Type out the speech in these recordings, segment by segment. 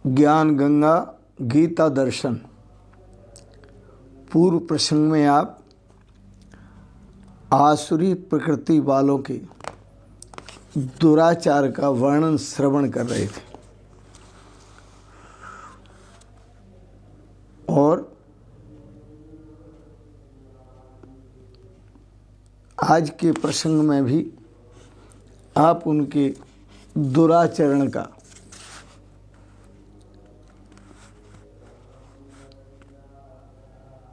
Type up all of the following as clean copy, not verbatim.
ज्ञान गंगा गीता दर्शन। पूर्व प्रसंग में आप आसुरी प्रकृति वालों के दुराचार का वर्णन श्रवण कर रहे थे और आज के प्रसंग में भी आप उनके दुराचरण का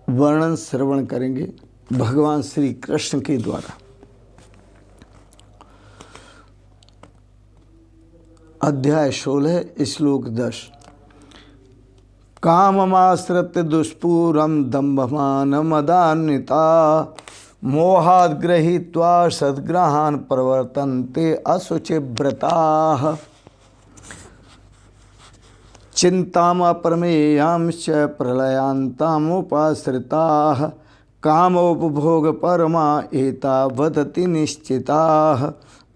वर्णन श्रवण करेंगे भगवान श्री कृष्ण के द्वारा। अध्याय 16 श्लोक 10। काममाश्रित्य दुष्पूरम दम्भमान मदान्विता मोहाद् गृहीत्वा सद्ग्रहान् प्रवर्तन्ते अशुचिव्रताः चिन्तामप्रमेयांश्च प्रलयान्तामुपाश्रिताः कामोपभोगपरमा एता वदति निश्चिताः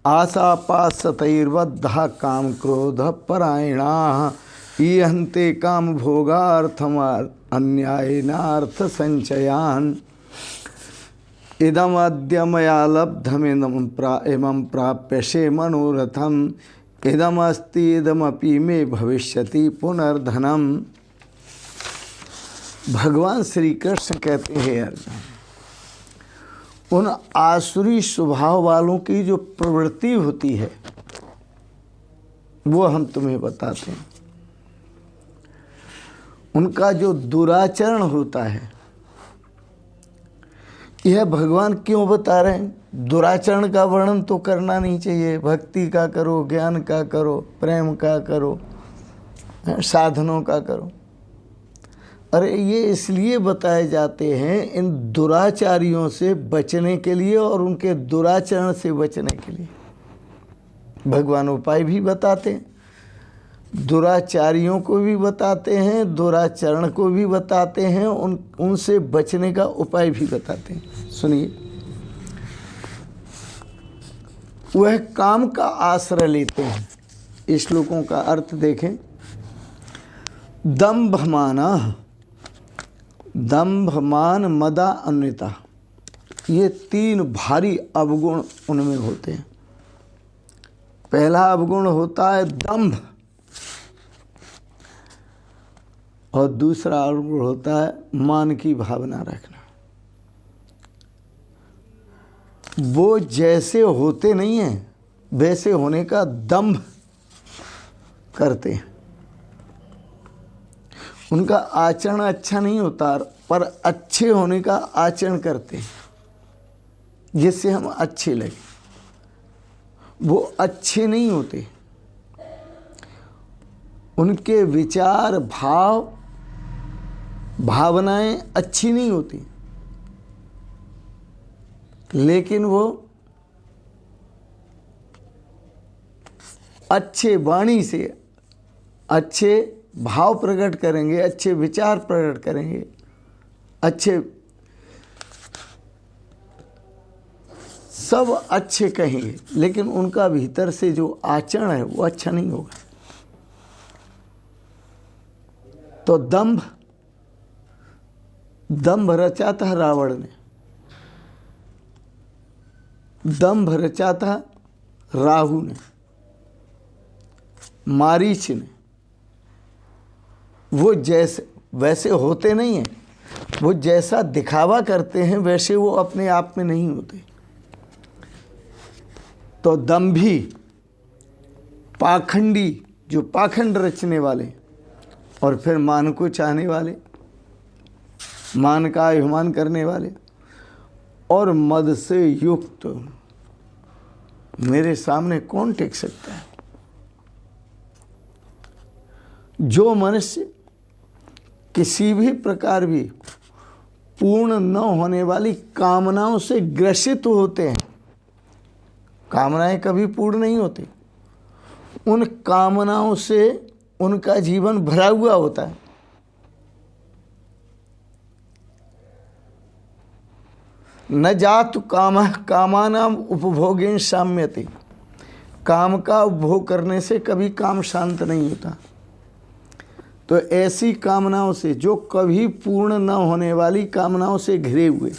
आशापाशतैर्बद्धाः कामक्रोधपरायणाः ईहन्ते कामभोगार्थम् अन्यायेनार्थसञ्चयान् इदमद्य मया लब्धमिदं प्राप्यसे मनोरथम् इदमस्ति इदमपि मे भविष्यति पुनर्धनम। भगवान श्री कृष्ण कहते हैं अर्जुन, उन आसुरी स्वभाव वालों की जो प्रवृत्ति होती है वो हम तुम्हें बताते हैं। उनका जो दुराचरण होता है यह भगवान क्यों बता रहे हैं? दुराचरण का वर्णन तो करना नहीं चाहिए। भक्ति का करो, ज्ञान का करो, प्रेम का करो, साधनों का करो। अरे ये इसलिए बताए जाते हैं इन दुराचारियों से बचने के लिए और उनके दुराचरण से बचने के लिए। भगवान उपाय भी बताते हैं, दुराचारियों को भी बताते हैं, दुराचरण को भी बताते हैं, उनसे बचने का उपाय भी बताते हैं। सुनिए, वह काम का आश्रय लेते हैं। श्लोकों का अर्थ देखें। दंभमाना, दंभमान मदा अन्विता, ये तीन भारी अवगुण उनमें होते हैं। पहला अवगुण होता है दंभ और दूसरा अवगुण होता है मान की भावना रखना। वो जैसे होते नहीं हैं वैसे होने का दंभ करते हैं। उनका आचरण अच्छा नहीं होता पर अच्छे होने का आचरण करते हैं जिससे हम अच्छे लगे। वो अच्छे नहीं होते, उनके विचार भाव भावनाएं अच्छी नहीं होती, लेकिन वो अच्छे वाणी से अच्छे भाव प्रकट करेंगे, अच्छे विचार प्रकट करेंगे, अच्छे सब अच्छे कहेंगे, लेकिन उनका भीतर से जो आचरण है वो अच्छा नहीं होगा। तो दंभ रचा था रावण ने, दंभ रचा था राहु ने, मारीच ने। वो जैसे वैसे होते नहीं हैं, वो जैसा दिखावा करते हैं वैसे वो अपने आप में नहीं होते। तो दंभी, पाखंडी, जो पाखंड रचने वाले और फिर मान को चाहने वाले, मान का अभिमान करने वाले और मद से युक्त, मेरे सामने कौन टिक सकता है? जो मनुष्य किसी भी प्रकार भी पूर्ण न होने वाली कामनाओं से ग्रसित होते हैं, कामनाएं कभी पूर्ण नहीं होती, उन कामनाओं से उनका जीवन भरा हुआ होता है। न जातु कामः कामानाम उपभोगेन साम्यते, काम का उपभोग करने से कभी काम शांत नहीं होता। तो ऐसी कामनाओं से, जो कभी पूर्ण न होने वाली कामनाओं से घिरे हुए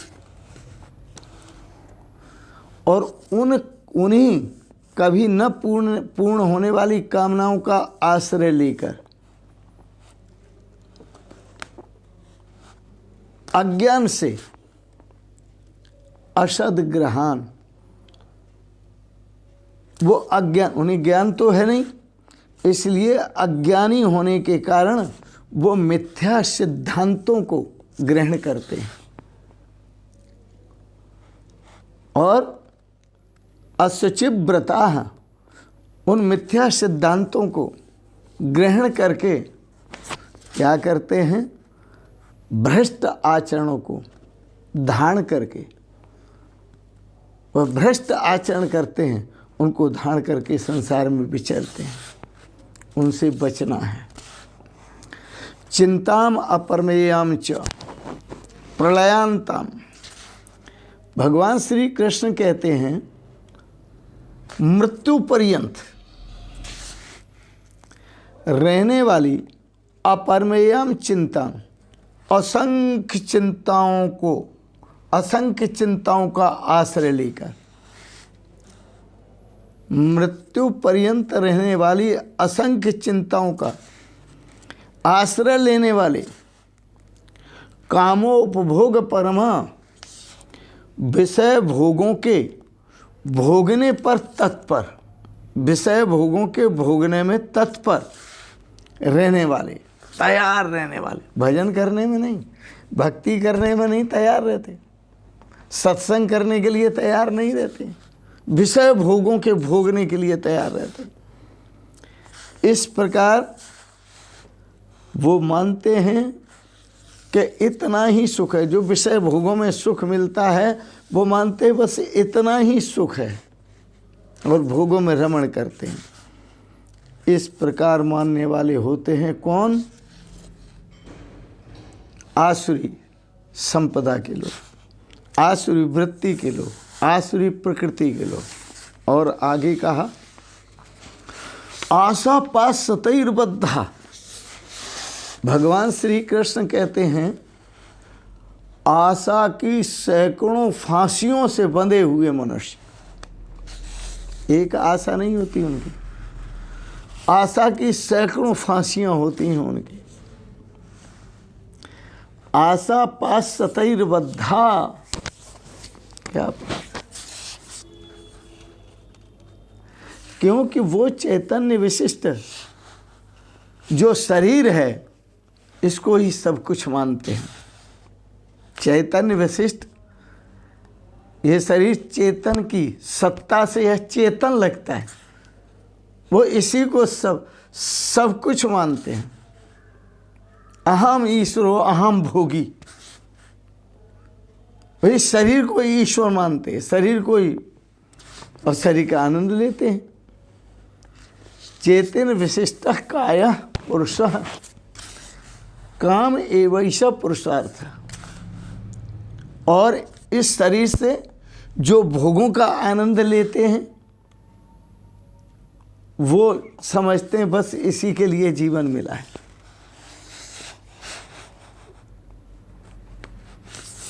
और उन्हीं कभी न पूर्ण होने वाली कामनाओं का आश्रय लेकर अज्ञान से असद ग्रहान, वो अज्ञान, उन्हें ज्ञान तो है नहीं, इसलिए अज्ञानी होने के कारण वो मिथ्या सिद्धांतों को ग्रहण करते हैं और असुचिव्रता, उन मिथ्या सिद्धांतों को ग्रहण करके क्या करते हैं, भ्रष्ट आचरणों को धारण करके, वह भ्रष्ट आचरण करते हैं, उनको धारण करके संसार में विचरते हैं। उनसे बचना है। चिंताम अपरमेयाम च प्रलयांताम, भगवान श्री कृष्ण कहते हैं मृत्यु पर्यंत रहने वाली अपरमेयम चिंता, असंख्य चिंताओं का आश्रय लेकर, मृत्यु पर्यंत रहने वाली असंख्य चिंताओं का आश्रय लेने वाले कामोपभोग परमा, विषय भोगों के भोगने पर तत्पर, विषय भोगों के भोगने में तत्पर रहने वाले, तैयार रहने वाले, भजन करने में नहीं, भक्ति करने में नहीं तैयार रहते, सत्संग करने के लिए तैयार नहीं रहते, विषय भोगों के भोगने के लिए तैयार रहते। इस प्रकार वो मानते हैं कि इतना ही सुख है, जो विषय भोगों में सुख मिलता है वो मानते हैं बस इतना ही सुख है और भोगों में रमण करते हैं। इस प्रकार मानने वाले होते हैं कौन? आसुरी संपदा के लोग, आसुरी वृत्ति के लोग, आसुरी प्रकृति के लोग। और आगे कहा आशा पास सतैर्बद्धा, भगवान श्री कृष्ण कहते हैं आशा की सैकड़ों फांसियों से बंधे हुए मनुष्य, एक आशा नहीं होती उनकी, आशा की सैकड़ों फांसियां होती हैं उनकी। आशा पास सतैर्बद्धा, क्या क्योंकि वो चैतन्य विशिष्ट जो शरीर है इसको ही सब कुछ मानते हैं। चैतन्य विशिष्ट, ये शरीर चेतन की सत्ता से यह चेतन लगता है, वो इसी को सब कुछ मानते हैं। अहम ईश्वरो अहम भोगी, वही शरीर को ईश्वर मानते हैं, शरीर को ही, और शरीर का आनंद लेते हैं। चेतन विशिष्ट काया पुरुष काम एवैष पुरुषार्थ, और इस शरीर से जो भोगों का आनंद लेते हैं वो समझते हैं बस इसी के लिए जीवन मिला है।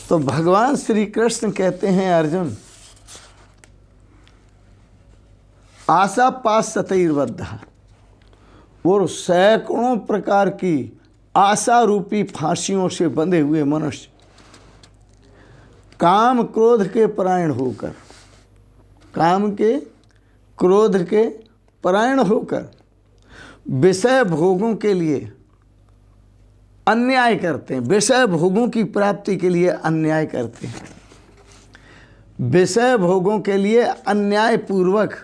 तो भगवान श्री कृष्ण कहते हैं अर्जुन, आशा पास सतैर्बद्धा, वो सैकड़ों प्रकार की आशा रूपी फांसियों से बंधे हुए मनुष्य काम क्रोध के परायण होकर, काम के क्रोध के परायण होकर विषय भोगों के लिए अन्याय करते हैं, विषय भोगों की प्राप्ति के लिए अन्याय करते हैं, विषय भोगों के लिए अन्याय पूर्वक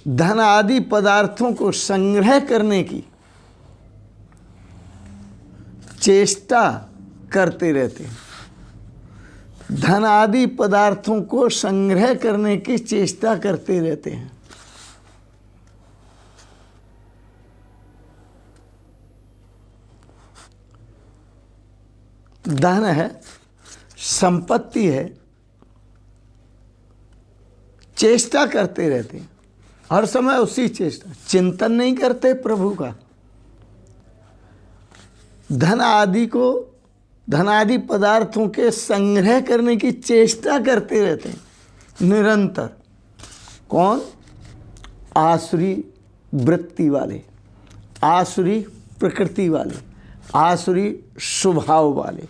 धन आदि पदार्थों को संग्रह करने की चेष्टा करते रहते हैं, धन आदि पदार्थों को संग्रह करने की चेष्टा करते रहते हैं। धन है, संपत्ति है, चेष्टा करते रहते हैं, हर समय उसी चेष्टा, चिंतन नहीं करते प्रभु का। धन आदि पदार्थों के संग्रह करने की चेष्टा करते रहते हैं निरंतर। कौन? आसुरी वृत्ति वाले, आसुरी प्रकृति वाले, आसुरी स्वभाव वाले।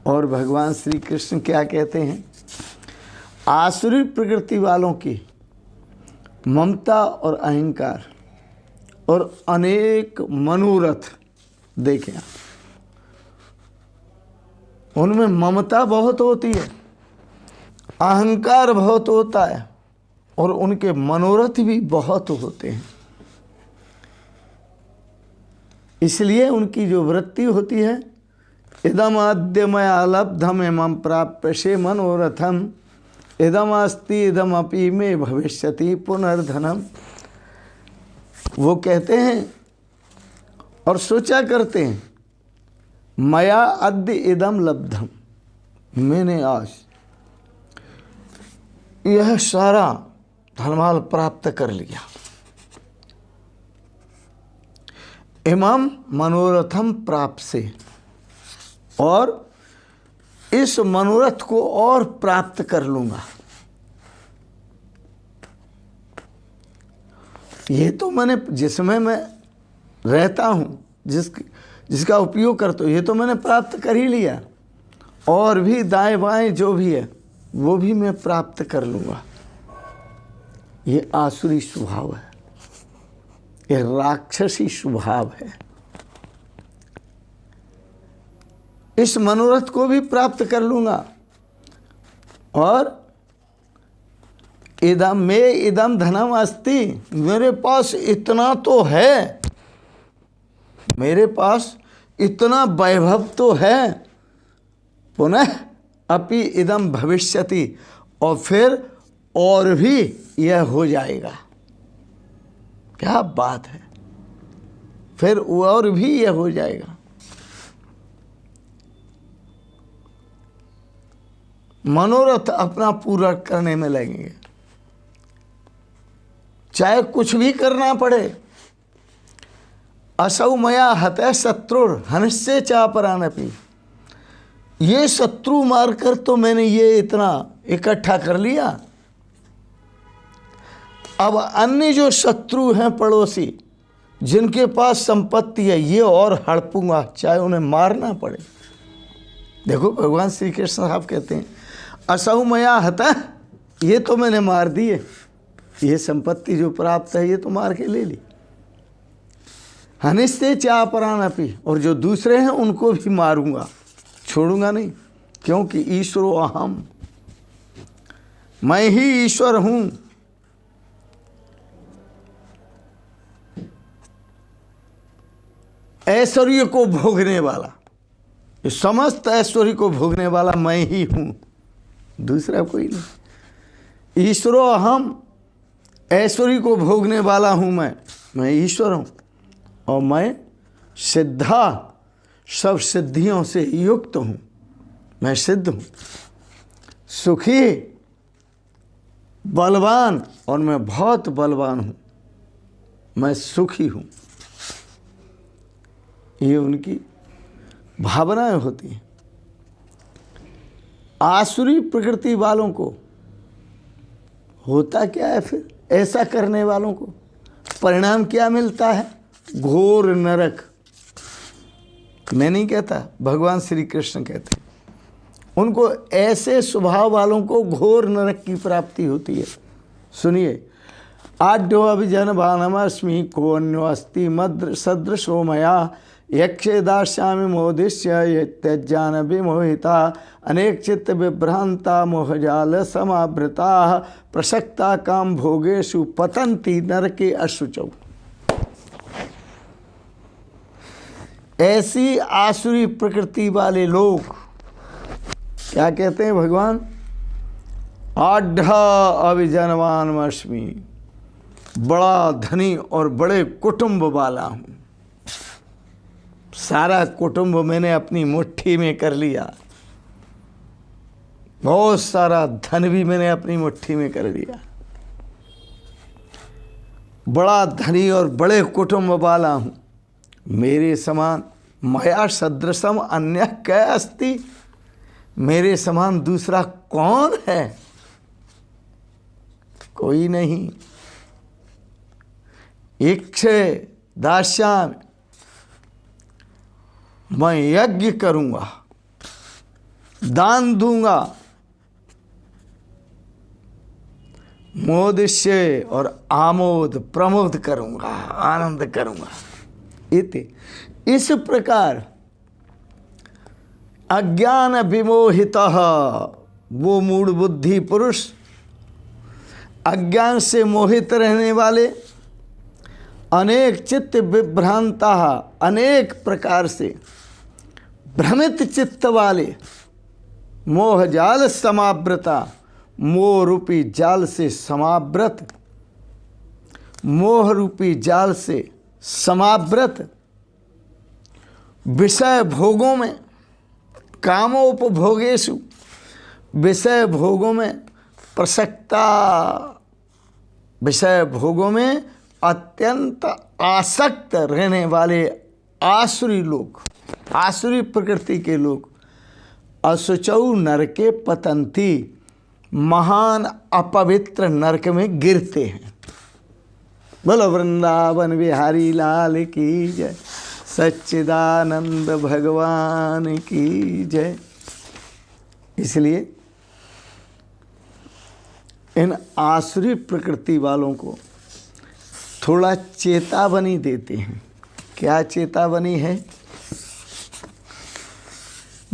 और भगवान श्री कृष्ण क्या कहते हैं? आसुरी प्रकृति वालों की ममता और अहंकार और अनेक मनोरथ देखें, उनमें ममता बहुत होती है, अहंकार बहुत होता है और उनके मनोरथ भी बहुत होते हैं। इसलिए उनकी जो वृत्ति होती है, इदम अद्य मया लब्धम इमं प्राप्यसे मनोरथम इदम अस्ति इदम अपि मे भविष्यति पुनर्धनम। वो कहते हैं और सोचा करते हैं, मया अद्य इदम लब्धम, मैंने आज यह सारा धनमाल प्राप्त कर लिया। इमं मनोरथम प्राप्त से, और इस मनोरथ को और प्राप्त कर लूंगा। ये तो मैंने, जिसमें मैं रहता हूँ, जिसका उपयोग करता हूँ, ये तो मैंने प्राप्त कर ही लिया, और भी दाएं बाएं जो भी है वो भी मैं प्राप्त कर लूँगा। ये आसुरी स्वभाव है, ये राक्षसी स्वभाव है। इस मनोरथ को भी प्राप्त कर लूँगा, और इदम धनम अस्ति, मेरे पास इतना तो है, मेरे पास इतना वैभव तो है, पुनः अपि इदम भविष्यति, और फिर और भी यह हो जाएगा। क्या बात है, फिर और भी यह हो जाएगा। मनोरथ अपना पूरा करने में लगेंगे, चाहे कुछ भी करना पड़े। असौ मया हतः शत्रुर हनस्य चापरानपि, ये शत्रु मारकर तो मैंने ये इतना इकट्ठा कर लिया, अब अन्य जो शत्रु हैं पड़ोसी, जिनके पास संपत्ति है, ये और हड़पूंगा, चाहे उन्हें मारना पड़े। देखो भगवान श्री कृष्ण साहब कहते हैं, असौ मया हतः, ये तो मैंने मार दिए, ये संपत्ति जो प्राप्त है ये तो मार के ले ली। हनिस्ते चापरानपि, और जो दूसरे हैं उनको भी मारूंगा, छोड़ूंगा नहीं, क्योंकि ईश्वरो अहम, मैं ही ईश्वर हूं। ऐश्वर्य को भोगने वाला, इस समस्त ऐश्वर्य को भोगने वाला मैं ही हूं, दूसरा कोई नहीं। ईश्वरो अहम, ऐश्वर्य को भोगने वाला हूं मैं ईश्वर हूं, और मैं सिद्धा, सब सिद्धियों से युक्त हूं, मैं सिद्ध हूं, सुखी, बलवान, और मैं बहुत बलवान हूं, मैं सुखी हूं। ये उनकी भावनाएं होती हैं। आसुरी प्रकृति वालों को होता क्या है फिर? ऐसा करने वालों को परिणाम क्या मिलता है? घोर नरक। मैं नहीं कहता, भगवान श्री कृष्ण कहते हैं। उनको, ऐसे स्वभाव वालों को घोर नरक की प्राप्ति होती है। सुनिए, आड्यो अभिजनभानमस्मि को अन्यो अस्ति मद्र सदृशो मया यक्षे दास्यामि मोदिष्य त्यज्जान विमोहिता अनेक चित्त विभ्रांता मोहजाल समावृता प्रसक्ता काम भोगेषु पतंती नरके अशुचौ। ऐसी आसुरी प्रकृति वाले लोग क्या कहते हैं भगवान? आढ़ अभिजनवानमस्मि, बड़ा धनी और बड़े कुटुंब वाला हूँ, सारा कुटुंब मैंने अपनी मुट्ठी में कर लिया, बहुत सारा धन भी मैंने अपनी मुट्ठी में कर लिया। बड़ा धनी और बड़े कुटुंब वाला हूँ, मेरे समान मया सदृशम अन्य कै अस्ति, मेरे समान दूसरा कौन है? कोई नहीं। इक्षे दास्यामि, मैं यज्ञ करूंगा, दान दूंगा, मोदिष्ये और आमोद प्रमोद करूंगा, आनंद करूंगा। इति इस प्रकार अज्ञान विमोहितः, वो मूढ़ बुद्धि पुरुष, अज्ञान से मोहित रहने वाले, अनेक चित्त विभ्रांता, अनेक प्रकार से भ्रमित चित्त वाले, मोह जाल समावृता, मोह रूपी जाल से समावृत, मोह रूपी जाल से समावृत, विषय भोगों में, कामोपभोगेषु, विषय भोगों में प्रसक्ता, विषय भोगों में अत्यंत आसक्त रहने वाले आसुरी लोग, आसुरी प्रकृति के लोग, असुचौ नरके पतंती, महान अपवित्र नरक में गिरते हैं। बोलो वृंदावन बिहारी लाल की जय, सच्चिदानंद भगवान की जय। इसलिए इन आसुरी प्रकृति वालों को थोड़ा चेतावनी देते हैं। क्या चेतावनी है?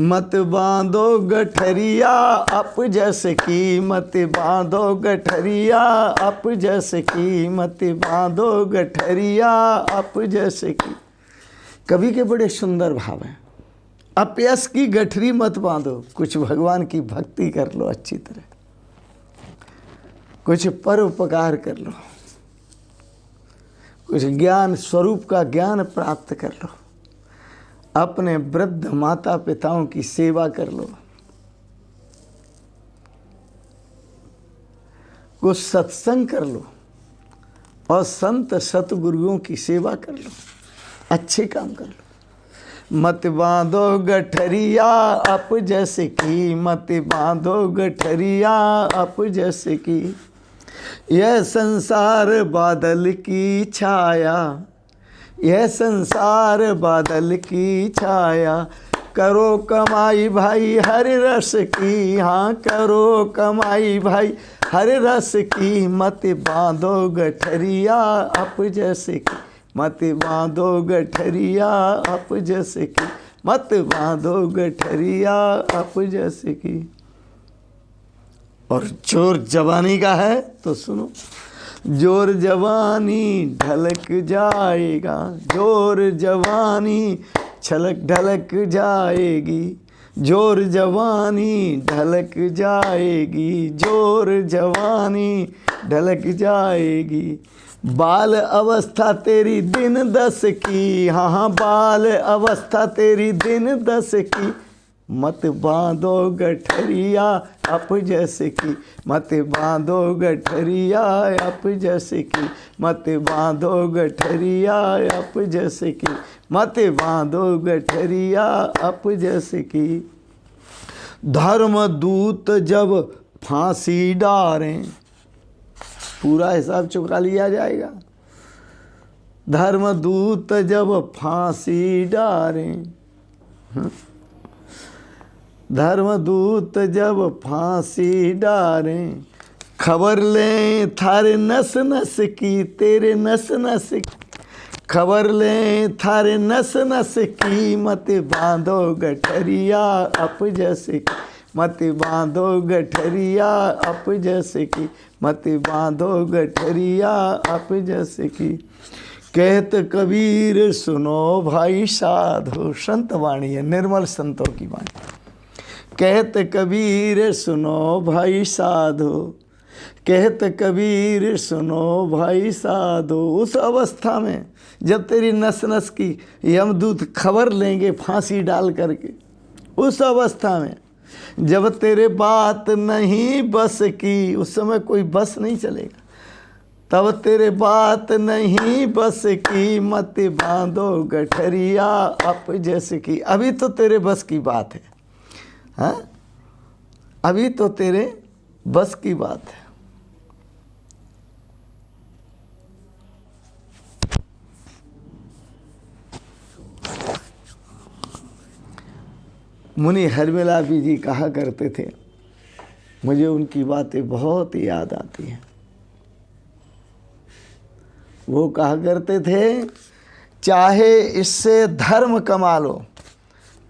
मत बांधो गठरिया अपजस की, मत बांधो गठरिया अपजस की, मत बांधो गठरिया अपजस की। कवि के बड़े सुंदर भाव हैं। अपयस की गठरी मत बांधो, कुछ भगवान की भक्ति कर लो अच्छी तरह, कुछ परोपकार कर लो, कुछ ज्ञान स्वरूप का ज्ञान प्राप्त कर लो, अपने वृद्ध माता पिताओं की सेवा कर लो, कुछ सत्संग कर लो और संत सतगुरुओं की सेवा कर लो, अच्छे काम कर लो। मत बांधो गठरिया अपजस की, मत बांधो गठरिया अपजस की। यह संसार बादल की छाया, यह संसार बादल की छाया, करो कमाई भाई हर रस की, हाँ करो कमाई भाई हर रस की। मत बांधो गठरिया अपजस की, मत बांधो गठरिया अपजस की, मत बांधो गठरिया अपजस की। और जोर जवानी का है तो सुनो, जोर जवानी ढलक जाएगा, जोर जवानी छलक ढलक जाएगी, जोर जवानी ढलक जाएगी, जोर जवानी ढलक जाएगी। बाल अवस्था तेरी दिन 10 की, हाँ बाल अवस्था तेरी दिन 10 की। मत बांधो गठरिया अपजस की, मत बांधो गठरिया अपजस की, मत बांधो गठरिया अपजस की, मत बांधो गठरिया अपजस की। धर्म दूत जब फांसी डालें, पूरा हिसाब चुका लिया जाएगा। धर्म दूत जब फांसी डालें, धर्मदूत जब फांसी डालें, खबर लें थारे नस नस की, तेरे नस नस की, खबर लें थारे नस नस की। मत बांधो गठरिया अपजस की, मत बांधो गठरिया अपजस की, मत बांधो गठरिया अपजस की। कहत कबीर सुनो भाई साधो, संत वाणी है, निर्मल संतों की वाणी। कहत कबीर सुनो भाई साधो, कहत कबीर सुनो भाई साधो। उस अवस्था में जब तेरी नस नस की यमदूत खबर लेंगे फांसी डाल करके, उस अवस्था में जब तेरे बात नहीं बस की, उस समय कोई बस नहीं चलेगा। तब तेरे बात नहीं बस की, मत बांधो गठरिया अपजस की। अभी तो तेरे बस की बात है, हाँ, अभी तो तेरे बस की बात है। मुनि हरमिलापी जी कहा करते थे, मुझे उनकी बातें बहुत याद आती हैं। वो कहा करते थे, चाहे इससे धर्म कमा लो,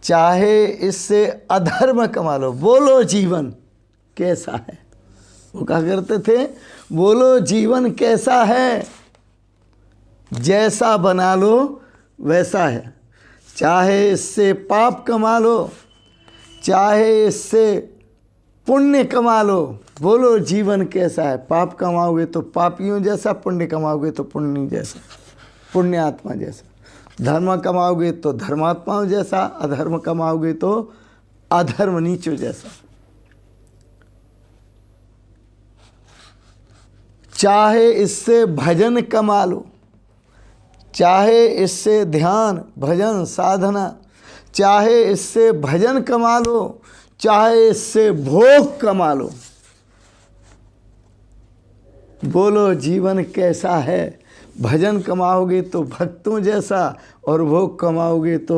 चाहे इससे अधर्म कमा लो, बोलो जीवन कैसा है। वो कहा करते थे, बोलो जीवन कैसा है, जैसा बना लो वैसा है। चाहे इससे पाप कमा लो, चाहे इससे पुण्य कमा लो, बोलो जीवन कैसा है। पाप कमाओगे तो पापियों जैसा, पुण्य कमाओगे तो पुण्य जैसा, पुण्यात्मा जैसा। धर्म कमाओगे तो धर्मात्माओं जैसा, अधर्म कमाओगे तो अधर्म नीचों जैसा। चाहे इससे भजन कमा लो, चाहे इससे ध्यान भजन साधना, चाहे इससे भजन कमा लो, चाहे इससे भोग कमा लो, बोलो जीवन कैसा है। भजन कमाओगे तो भक्तों जैसा, और भोग कमाओगे तो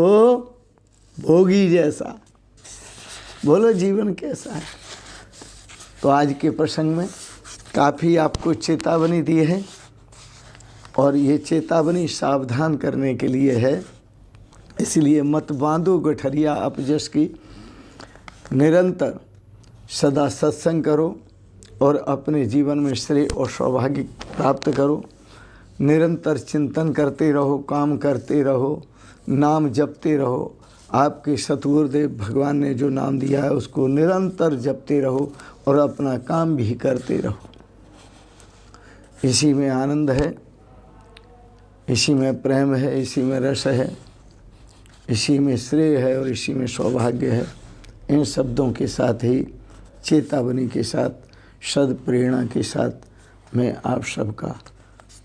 भोगी जैसा, बोलो जीवन कैसा है। तो आज के प्रसंग में काफ़ी आपको चेतावनी दी है, और ये चेतावनी सावधान करने के लिए है। इसलिए मत बांधो गठरिया अपजस की। निरंतर सदा सत्संग करो और अपने जीवन में श्रेय और सौभाग्य प्राप्त करो। निरंतर चिंतन करते रहो, काम करते रहो, नाम जपते रहो। आपके सतगुरुदेव भगवान ने जो नाम दिया है उसको निरंतर जपते रहो और अपना काम भी करते रहो। इसी में आनंद है, इसी में प्रेम है, इसी में रस है, इसी में श्रेय है और इसी में सौभाग्य है। इन शब्दों के साथ ही, चेतावनी के साथ, सद प्रेरणा के साथ मैं आप सबका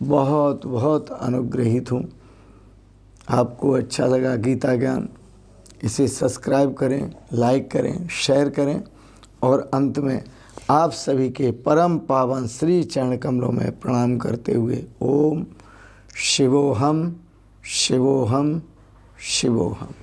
बहुत बहुत अनुग्रहित हूँ। आपको अच्छा लगा गीता ज्ञान, इसे सब्सक्राइब करें, लाइक करें, शेयर करें, और अंत में आप सभी के परम पावन श्री चरण कमलों में प्रणाम करते हुए ओम शिवोहम शिवोहम शिवोहम।